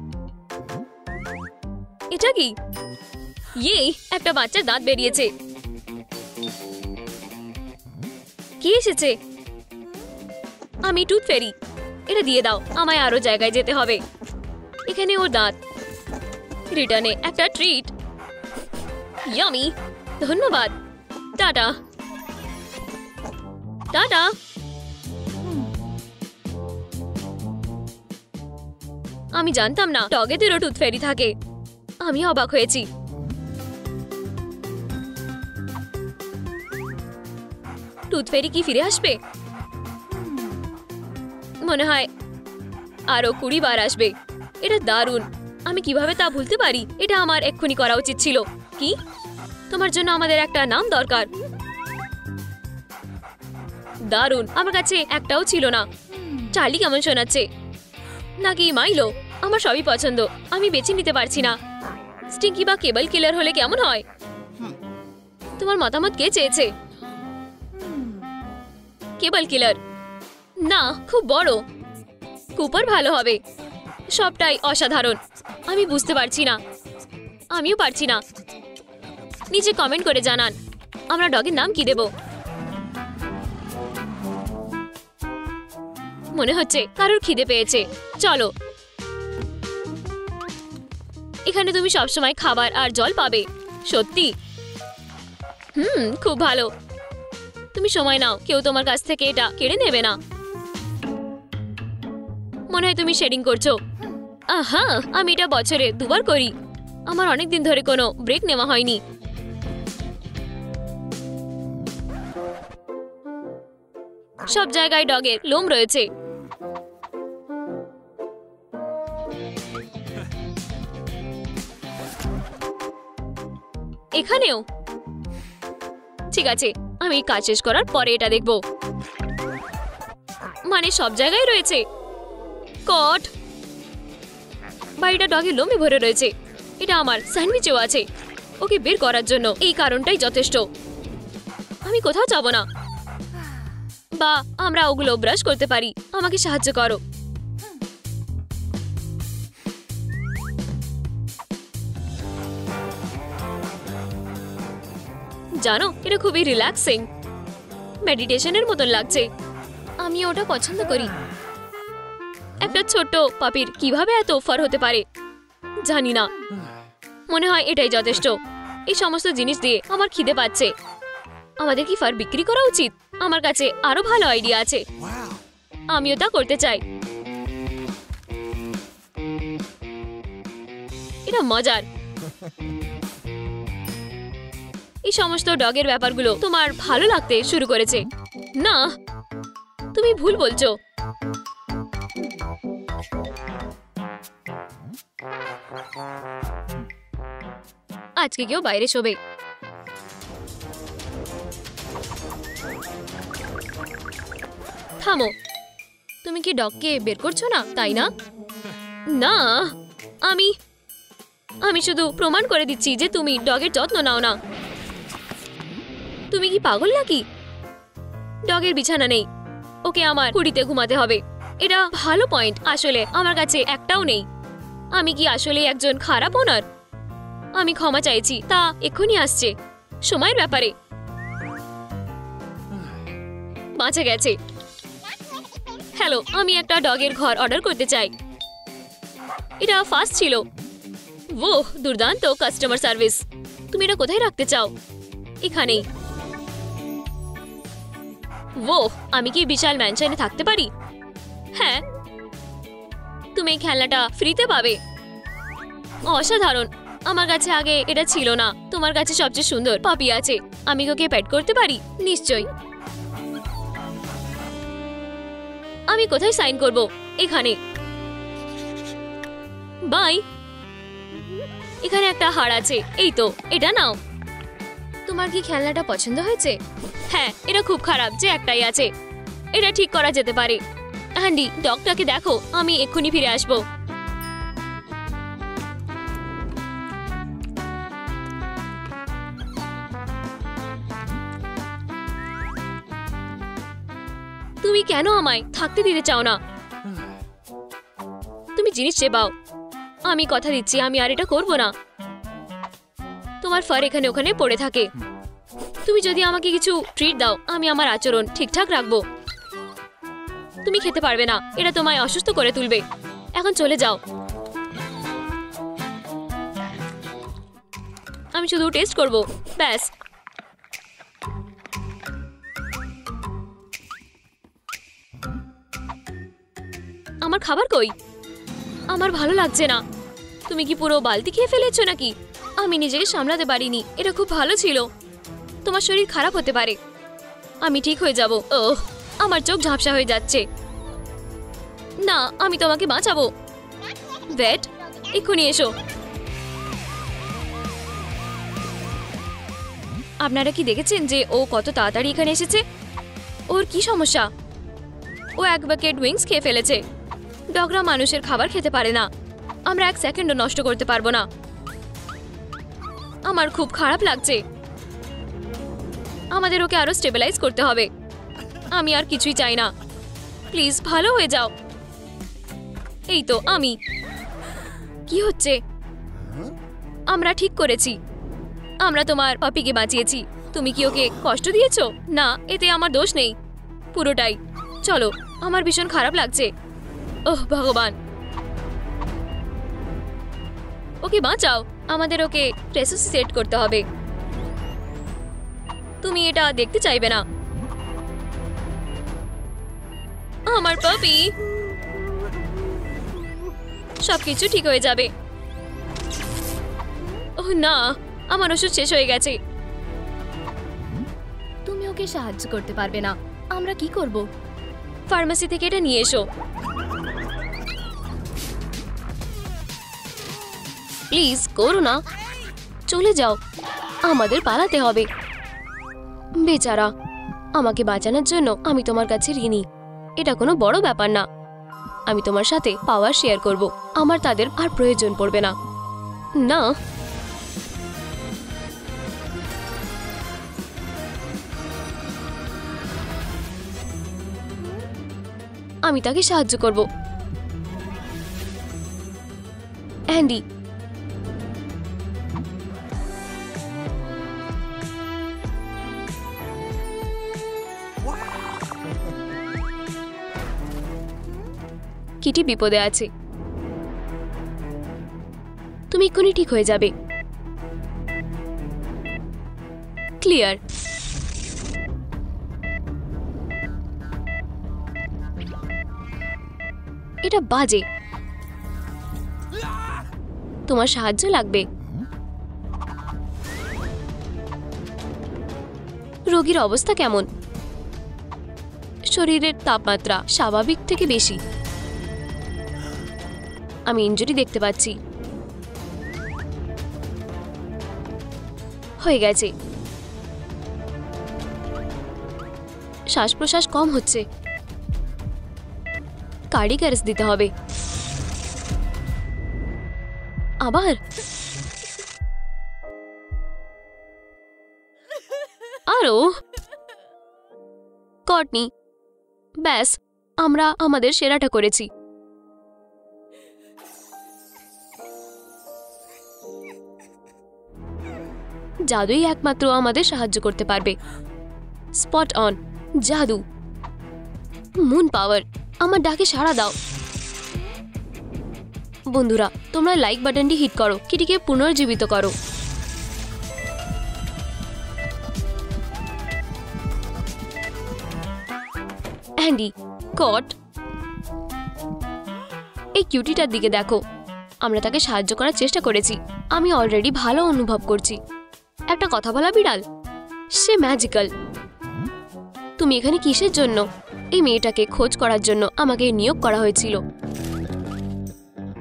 এটা কি? ইয়ে, একটা বাচ্চার দাঁত বেরিয়েছে। কি এসেছে? আমি টুথ ফেরি। এটা দিয়ে দাও। আমায় আরো জায়গায় যেতে হবে। এখানে ওর দাঁত। রিটার্নে একটা ট্রিট। ইয়ামি। ধন্যবাদ। টাটা। টাটা। আমি জানতাম না ডগেদেরও টুথ ফেরি থাকে। আমি অবাক হয়েছি। টুথ ফেরি কি ফিরে আসবে? মনে হয় আরো 20 বার আসবে। এটা দারুণ। আমি কিভাবে তা ভুলতে পারি? এটা আমার এক্ষুনি করা উচিত ছিল। কি? তোমার জন্য আমাদের একটা নাম দরকার। দারুণ। আমার কাছে একটাও ছিল না। চার্লি কেমন শোনাচ্ছে? নাকি মাইলো? আমার সবই পছন্দ। আমি বেছে নিতে পারছি না। স্টিঙ্কি বা কেবল কিলার হলে কেমন হয়? তোমার মতামত কে চেয়েছে? কেবল কিলার। না, খুব বড়। কুপার ভালো হবে। সবটাই অসাধারণ। আমি বুঝতে পারছি না। আমিও পারছি না। নিচে কমেন্ট করে জানান আমরা ডগের নাম কি দেব। মনে হচ্ছে কারোর খিদে পেয়েছে। চলো, এখানে তুমি সবসময় খাবার আর জল পাবে। সত্যি? খুব ভালো। তুমি সময় নাও, কেউ তোমার কাছ থেকে এটা কেড়ে নেবে না। মনে হয় তুমি শেডিং করছো। আহা, আমি এটা বছরে 2 বার করি। আমার অনেক দিন ধরে কোনো ব্রেক নেওয়া হয়নি। সব জায়গায় ডগের লোম রয়েছে। এখানেও। ঠিক আছে, আমি কাজ শেষ করার পরে এটা দেখব। মানে সব জায়গায় রয়েছে। কট, বাড়িটা ডগের লোমে ভরে রয়েছে। এটা আমার স্যান্ডউইচেও আছে। ওকে বের করার জন্য এই কারণটাই যথেষ্ট। আমি কোথাও যাব না। বা আমরা ওগুলো ব্রাশ করতে পারি। আমাকে সাহায্য করো। জানো, এটা খুবই রিল্যাক্সিং, মেডিটেশনের মতন লাগছে। আমি ওটা পছন্দ করি। একটা ছোট্ট পাপির কিভাবে এত ফার হতে পারে জানি না। মনে হয় এটাই যথেষ্ট। এই সমস্ত জিনিস দিয়ে আমার খিদে পাচ্ছে। আমাদের কি ফার বিক্রি করা উচিত? আমার কাছে আরো ভালো আইডিয়া আছে। আমিও তা করতে চাই। এটা মজার। এই সমস্ত ডগের ব্যাপারগুলো তোমার ভালো লাগতে শুরু করেছে। না, তুমি ভুল বলছো। আজকে কেউ বাইরে শোবে। থামো, তুমি কি ডগকে বের করছো না, তাই না? না, আমি শুধু প্রমাণ করে দিচ্ছি যে তুমি ডগের যত্ন নাও না। তুমি কি পাগল নাকি? ডগের বিছানা নেই। ওকে আমার কুড়িতে ঘুমাতে হবে। এটা ভালো পয়েন্ট। আসলে আমার কাছে একটাও নেই। আমি কি আসলে একজন খারাপ ওনার? আমি ক্ষমা চাইছি, তা এক্ষুনি আসছে। সময়ের ব্যাপারে বাঁচা গেছে। হ্যালো, আমি একটা ডগের ঘর অর্ডার করতে চাই। এটা ফাস্ট ছিল। ওহ, দুর্দান্ত কাস্টমার সার্ভিস। তুমি এটা কোথায় রাখতে চাও? এখানেই। ওহ, আমি কি বিশাল ম্যানশনে থাকতে পারি? হ্যাঁ। তুমি এই খেলনাটা ফ্রিতে পাবে। অসাধারণ। আমার কাছে আগে এটা ছিল না। তোমার কাছে সবচেয়ে সুন্দর পাপি আছে। আমি ওকে পেট করতে পারি? নিশ্চয়ই। আমি কোথায় সাইন করব? এখানে। বাই। এখানে একটা হাড় আছে। এই তো, এটা নাও। তোমার কি খেলনাটা পছন্দ হয়েছে? হ্যাঁ, এটা খুব খারাপ যে একটাই আছে। এটা ঠিক করা যেতে পারে। অ্যান্ডি, ডগটাকে দেখো। আমি এক্ষুনি ফিরে আসবো। তুমি কেন আমায় থাকতে দিতে চাও না? তুমি জিনিস চেবাও। আমি কথা দিচ্ছি আমি আর এটা করবো না। তোমার ফার এখানে ওখানে পড়ে থাকে। তুমি যদি আমাকে কিছু ট্রিট দাও, আমি আমার আচরণ ঠিকঠাক রাখবো। তুমি খেতে পারবে না। এটা তোমায় অসুস্থ করে তুলবে। এখন চলে যাও। আমি শুধু টেস্ট করব, ব্যাস। আমার খাবার কই? আমার ভালো লাগছে না। তুমি কি পুরো বালতি খেয়ে ফেলেছো নাকি? আমি নিজেকে সামলাতে পারিনি। এটা খুব ভালো ছিল। তোমার শরীর খারাপ হতে পারে। আমি ঠিক হয়ে যাব। ওহ, আমার চোখ ঝাপসা হয়ে যাচ্ছে। না, আমি তোমাকে বাঁচাবো। ভেট, এক্ষুনি এসো। আপনারা কি দেখেছেন যে ও কত তাড়াতাড়ি এখানে এসেছে? ওর কি সমস্যা? ও 1 বাকেট উইংস খেয়ে ফেলেছে। ডগরা মানুষের খাবার খেতে পারে না। আমরা 1 সেকেন্ডও নষ্ট করতে পারবো না। আমার খুব খারাপ লাগছে। আমাদের ওকে আরো স্টেবিলাইজ করতে হবে। আমি আর কিছুই চাই না। প্লিজ ভালো হয়ে যাও। এই তো আমি। কি হচ্ছে? আমরা ঠিক করেছি, আমরা তোমার পাপিকে বাঁচিয়েছি। তুমি কি ওকে কষ্ট দিয়েছো? না, এতে আমার দোষ নেই, পুরোটাই। চলো, আমার ভীষণ খারাপ লাগছে। ওহ ভগবান, ওকে বাঁচাও। আমাদের ওকে রেসিসিটেট করতে হবে। তুমি এটা দেখতে চাইবে না। আমার পাপি, সবকিছু ঠিক হয়ে যাবে। ওহ না, আমার ওষুধ শেষ হয়ে গেছে। তুমি ওকে সাহায্য করতে পারবে না। আমরা কি করব? ফার্মেসি থেকে এটা নিয়ে এসো। প্লিজ করো না, চলে যাও, আমাদের পালাতে হবে। বেচারা, আমাকে বাঁচানোর জন্য আমি তোমার কাছে ঋণী। এটা কোনো বড় ব্যাপার না। আমি তোমার সাথে পাওয়ার শেয়ার করব। আমার তাদের আর প্রয়োজন পড়বে না। না, আমি তাকে সাহায্য করব। অ্যান্ডি, কিটি বিপদে আছে। তুমি এক্ষুনি ঠিক হয়ে যাবে। ক্লিয়ার। এটা বাজে। তোমার সাহায্য লাগবে। রোগীর অবস্থা কেমন? শরীরের তাপমাত্রা স্বাভাবিক থেকে বেশি। আমি ইনজুরি দেখতে পাচ্ছি। হয়ে গেছে। শ্বাস প্রশ্বাস কম হচ্ছে। কার্ডিয়াক অ্যারেস্ট দিতে হবে। আবার আরো কর্টনি, ব্যাস, আমরা আমাদের সেরাটা করেছি। জাদুই একমাত্র আমাদের সাহায্য করতে পারবে। স্পট অন, জাদু, মুন পাওয়ার। আমার ডাকে সাড়া দাও। বন্ধুরা, তোমরা লাইক বাটনটি হিট করো, কিটিকে পুনর্জীবিত করো। অ্যান্ডি, কট, এই কিউটিটার দিকে দেখো। আমরা তাকে সাহায্য করার চেষ্টা করেছি। আমি অলরেডি ভালো অনুভব করছি। একটা কথা বলা বিড়াল, সে ম্যাজিক্যাল। তুমি এখানে কিসের জন্য? এই মেয়েটাকে খোঁজ করার জন্য আমাকে নিয়োগ করা হয়েছিল।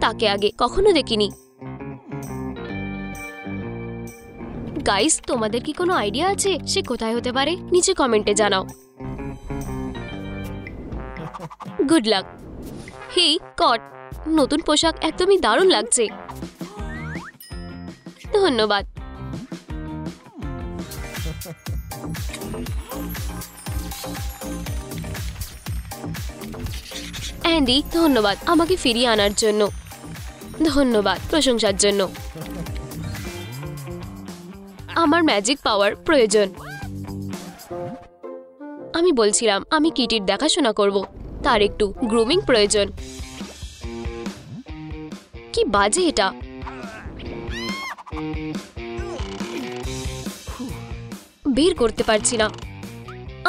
তাকে আগে কখনো দেখিনি। গাইস, তোমাদের কি কোনো আইডিয়া আছে সে কোথায় হতে পারে? নিচে কমেন্টে জানাও। Good luck. হে কট, নতুন পোশাক একদমই দারুণ লাগছে। ধন্যবাদ। অ্যান্ডি, ধন্যবাদ আমাকে ফিরিয়ে আনার জন্য। ধন্যবাদ প্রশংসার জন্য। আমার ম্যাজিক পাওয়ার প্রয়োজন। আমি বলছিলাম আমি কিটির দেখাশোনা করব। তার একটু গ্রুমিং প্রয়োজন। কি বাজে এটা। বের করতে পারছি না।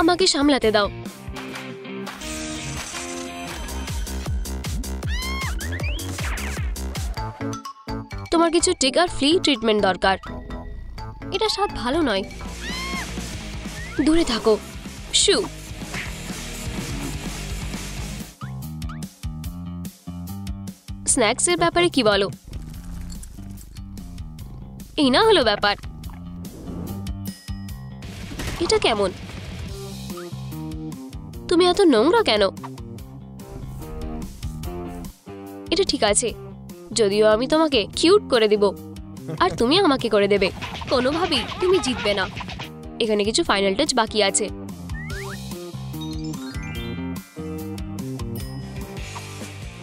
আমাকে সামলাতে দাও। তোমার কিছু টিকার ফ্রি ট্রিটমেন্ট দরকার। এটা স্বাদ ভালো নয়। দূরে থাকো। শু। স্ন্যাক্সের ব্যাপারে কি বলো? এই না হলো ব্যাপার। এটা কেমন? তুমি এত নোংরা কেন? এটা ঠিক আছে, যদিও আমি তোমাকে কিউট করে দিব আর তুমি আমাকে করে দেবে। কোনোভাবেই তুমি জিতবে না। এখানে কিছু ফাইনাল টাচ বাকি আছে।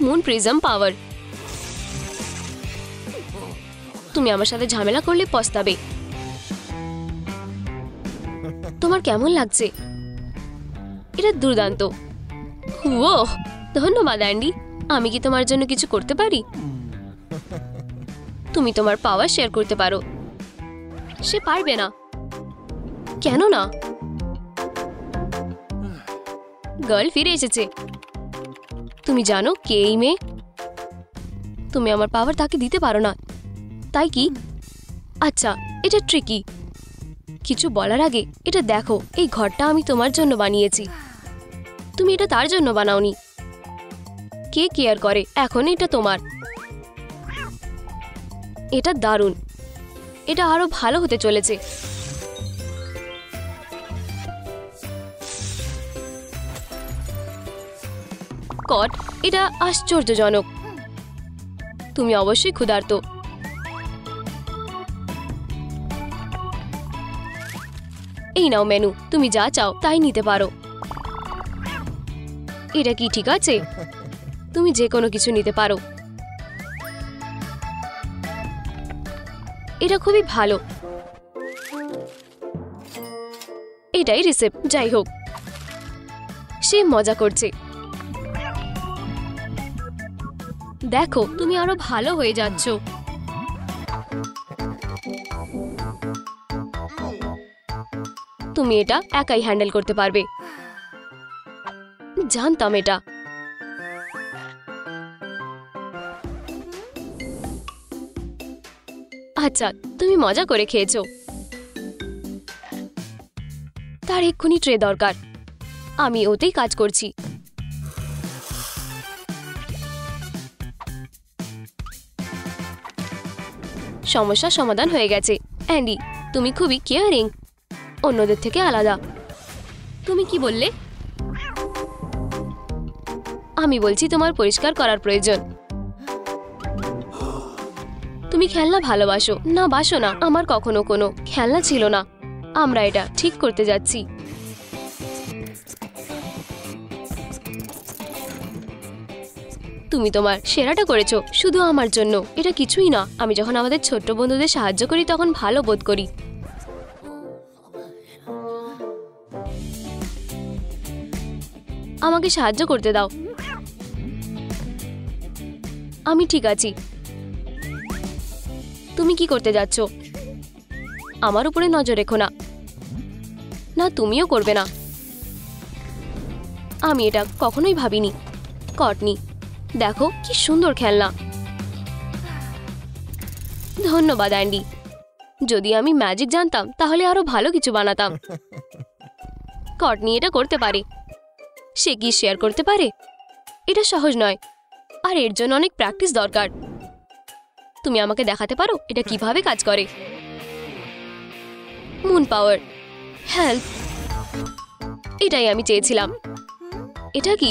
মুন প্রিজম পাওয়ার। তুমি আমার সাথে ঝামেলা করলে পস্তাবে। তোমার কেমন লাগছে? এটা দুর্দান্ত। ও ধন্যবাদ অ্যান্ডি। আমি কি তোমার জন্য কিছু করতে পারি? তুমি তোমার পাওয়ার শেয়ার করতে পারো। সে পারবে না। কেন না? গার্ল ফিরে এসেছে। তুমি জানো কে এই মেয়ে? তুমি আমার পাওয়ার তাকে দিতে পারো না, তাই কি? আচ্ছা, এটা ট্রিকি। কিছু বলার আগে এটা দেখো, এই ঘরটা আমি তোমার জন্য বানিয়েছি। তুমি এটা তার জন্য বানাওনি। কে কেয়ার করে? এখন এটা তোমার। এটা দারুণ। এটা আরো ভালো হতে চলেছে। কট, এটা আশ্চর্যজনক। তুমি অবশ্যই ক্ষুধার্ত। এই নাও মেনু, তুমি যা চাও তাই নিতে পারো। এটা কি ঠিক আছে? তুমি যে কোনো কিছু নিতে পারো। এটা খুবই ভালো। এটাই রিসেপ্ট। যাই হোক, সে মজা করছে। দেখো, তুমি আরো ভালো হয়ে যাচ্ছ। তুমি এটা একাই হ্যান্ডেল করতে পারবে। জানতাম এটা। আচ্ছা, তুমি মজা করে খেয়েছো। তার এক্ষুনি ট্রে দরকার। আমি ওতেই কাজ করছি। সমস্যার সমাধান হয়ে গেছে। অ্যান্ডি, তুমি খুবই কেয়ারিং, অন্যদের থেকে আলাদা। তুমি কি বললে? আমি বলছি তোমার পরিষ্কার করার প্রয়োজন। তুমি খেলনা ভালোবাসো না? বাসো না? আমার কখনো কোনো খেলনা ছিল না। আমরা এটা ঠিক করতে যাচ্ছি। তুমি তোমার সেরাটা করেছো শুধু আমার জন্য। এটা কিছুই না। আমি যখন আমাদের ছোট্ট বন্ধুদের সাহায্য করি তখন ভালো বোধ করি। আমাকে সাহায্য করতে দাও। আমি ঠিক আছি। তুমি কি করতে যাচ্ছ? আমার উপরে নজর রেখো না। না, তুমিও করবে না। আমি এটা কখনোই ভাবিনি। কটনি, দেখো কি সুন্দর খেলনা। ধন্যবাদ অ্যান্ডি। যদি আমি ম্যাজিক জানতাম তাহলে আরো ভালো কিছু বানাতাম। কটনি এটা করতে পারে। সে কি শেয়ার করতে পারে? এটা সহজ নয়, আর এর জন্য অনেক প্র্যাকটিস দরকার। তুমি আমাকে দেখাতে পারো এটা কিভাবে কাজ করে? মুন পাওয়ার, হেল্প। এটাই আমি চেয়েছিলাম। এটা কি?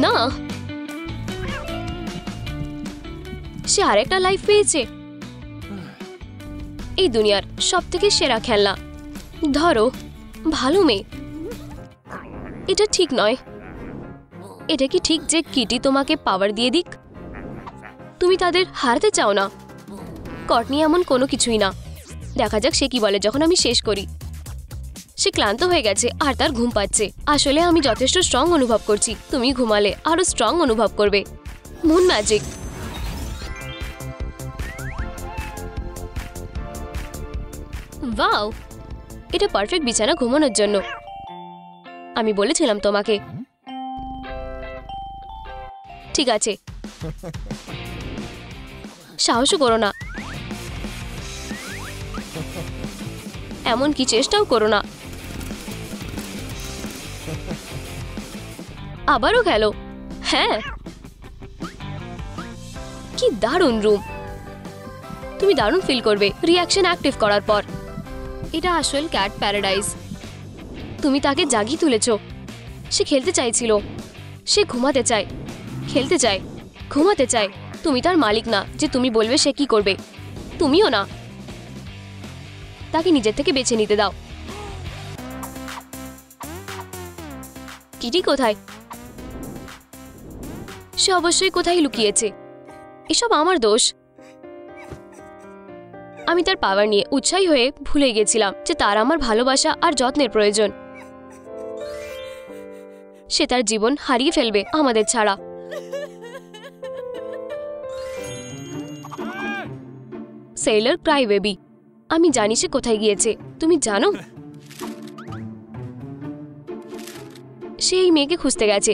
না, সে আরেকটা লাইফ পেয়েছে। এই দুনিয়ার সবথেকে সেরা খেলনা। ধরো, ভালো মেয়ে। এটা ঠিক নয়। এটা কি ঠিক যে কিটি তোমাকে পাওয়ার দিয়ে দিক? তুমি তাদের হারাতে চাও না। কটনি এমন কোনো কিছুই না। দেখা যাক সে কি বলে যখন আমি শেষ করি। সে ক্লান্ত হয়ে গেছে আর তার ঘুম পাচ্ছে। আসলে আমি যথেষ্ট স্ট্রং অনুভব করছি। তুমি ঘুমালে আরো স্ট্রং অনুভব করবে। Moon magic. ওয়াও, এটা পারফেক্ট বিছানা ঘুমানোর জন্য। আমি বলেছিলাম তোমাকে। ঠিক আছে, সাহসও করো না, এমনকি চেষ্টাও করো না। আবারও খেলো। হ্যাঁ, কি দারুণ রুম। তুমি দারুণ ফিল করবে রিঅ্যাকশন অ্যাক্টিভ করার পর। এটা আসল ক্যাট প্যারাডাইজ। তুমি তাকে জাগিয়ে তুলেছো। সে খেলতে চাইছিল। সে ঘুমাতে চায়, খেলতে চায়, ঘুমাতে চায়। তুমি তার মালিক না যে তুমি বলবে সে কি করবে। তুমিও না। তাকে নিজের থেকে বেছে নিতে দাও। কি কিটি কোথায়? সে অবশ্যই কোথায় লুকিয়েছে। এসব আমার দোষ। আমি তার পাওয়ার নিয়ে উৎসাহী হয়ে ভুলে গেছিলাম যে তার আমার ভালোবাসা আর যত্নের প্রয়োজন। সে তার জীবন হারিয়ে ফেলবে আমাদের ছাড়া। সেলর ক্রাই বেবি, আমি জানি সে কোথায় গিয়েছে। তুমি জানো? সে এই মেয়েকে খুঁজতে গেছে।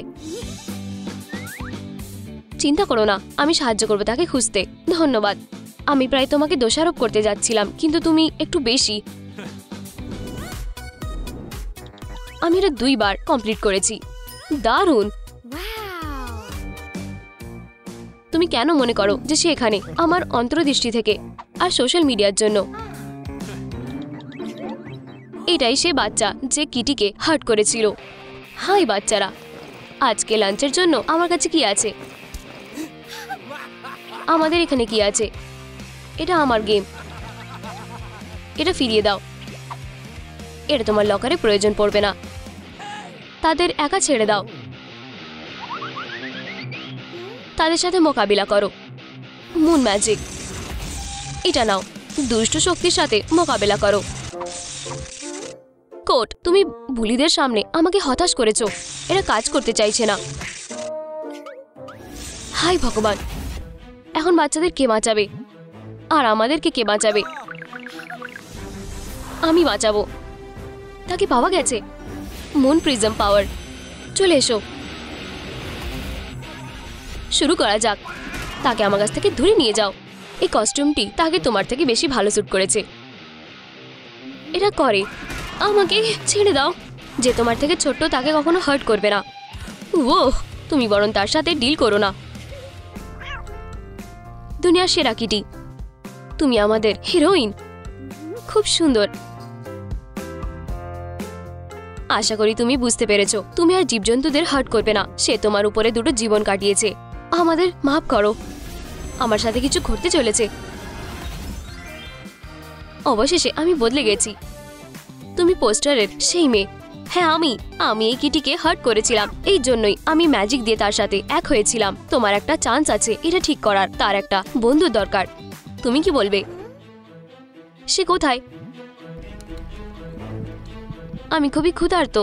চিন্তা করো না, আমি সাহায্য করবো তাকে খুঁজতে। ধন্যবাদ। আমি প্রায় তোমাকে দোষারোপ করতে যাচ্ছিলাম, কিন্তু তুমি একটু বেশি। আমি এটা 2 বার কমপ্লিট করেছি। দারুণ। তুমি কেন মনে করো যে সে এখানে? আমার অন্তর্দৃষ্টি থেকে আর সোশ্যাল মিডিয়ার জন্য। এটাই সে বাচ্চা যে কিটিকে হার্ট করেছিল। হাই বাচ্চারা, আজকে লাঞ্চের জন্য আমার কাছে কি আছে? আমাদের এখানে কি আছে? এটা আমার গেম। এটা ফিরিয়ে দাও। এটা তোমার লকারে প্রয়োজন পড়বে না। তাদের একা ছেড়ে দাও। তাদের সাথে মোকাবিলা করো। Moon magic. এটা নাও, দুষ্ট শক্তির সাথে মোকাবিলা করো। কোট, তুমি বুলিদের সামনে আমাকে হতাশ করেছো। এরা কাজ করতে চাইছে না। হাই ভগবান, এখন বাচ্চাদের কে বাঁচাবে? আর আমাদেরকে কে বাঁচাবে? আমি বাঁচাবো। তাকে পাওয়া গেছে। মুন প্রিজম পাওয়ার। চলে এসো, শুরু করা যাক। তাকে আমার কাছ থেকে দূরে নিয়ে যাও। এই কস্টিউমটি তাকে তোমার থেকে বেশি ভালো স্যুট করেছে। এটা করে। আমাকে ছেড়ে দাও। যে তোমার থেকে ছোট্ট তাকে কখনো হার্ট করবে না। ও, তুমি বরং তার সাথে ডিল করো না। দুনিয়ার সেরা কিটি, তুমি আমাদের হিরোইন। খুব সুন্দর। আশা করি তুমি বুঝতে পেরেছো। তুমি আর জীবজন্তুদের হার্ট করবে না। সে তোমার উপরে 2টো জীবন কাটিয়েছে। আমাদের মাফ করো। আমার সাথে কিছু ঘটতে চলেছে। অবশেষে আমি বদলে গেছি। তুমি পোস্টারের সেই মেয়ে। হ্যাঁ, আমি এই কিটিকে হার্ট করেছিলাম। এই জন্যই আমি ম্যাজিক দিয়ে তার সাথে এক হয়েছিলাম। তোমার একটা চান্স আছে এটা ঠিক করার। তার একটা বন্ধু দরকার। তুমি কি বলবে? সে কোথায়? আমি খুবই ক্ষুধার্ত।